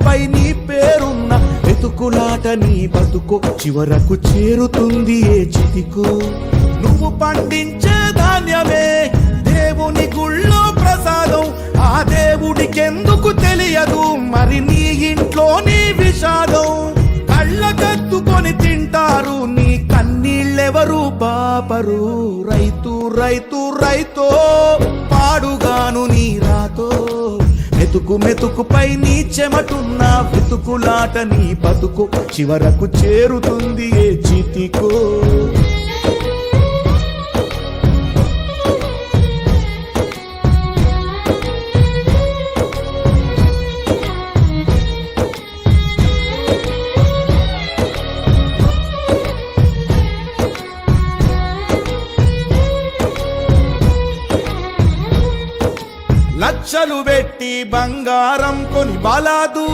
పై నీ పేరున్న వెతుకులాట నీ బతుకు చివరకు చేరుతుంది ఏ చితికు. నువ్వు పండించే ధాన్యమే దేవుని గుళ్ళో ప్రసాదం, ఆ దేవుడికెందుకు తెలియదు మరి నీ ఇంట్లో నీ విషాదం. కళ్ళకత్తుకొని తింటారు నీ కన్నీళ్ళెవరు పాపరు. రైతు రైతు రైతో పాడుగాను నీ రాతో, మెతుకు మెతుకుపై నీ చెమటున్న వెతుకులాట నీ బతుకు చివరకు చేరుతుంది ఏ చితికో. లక్షలు పెట్టి బంగారం కొని బలాదూరు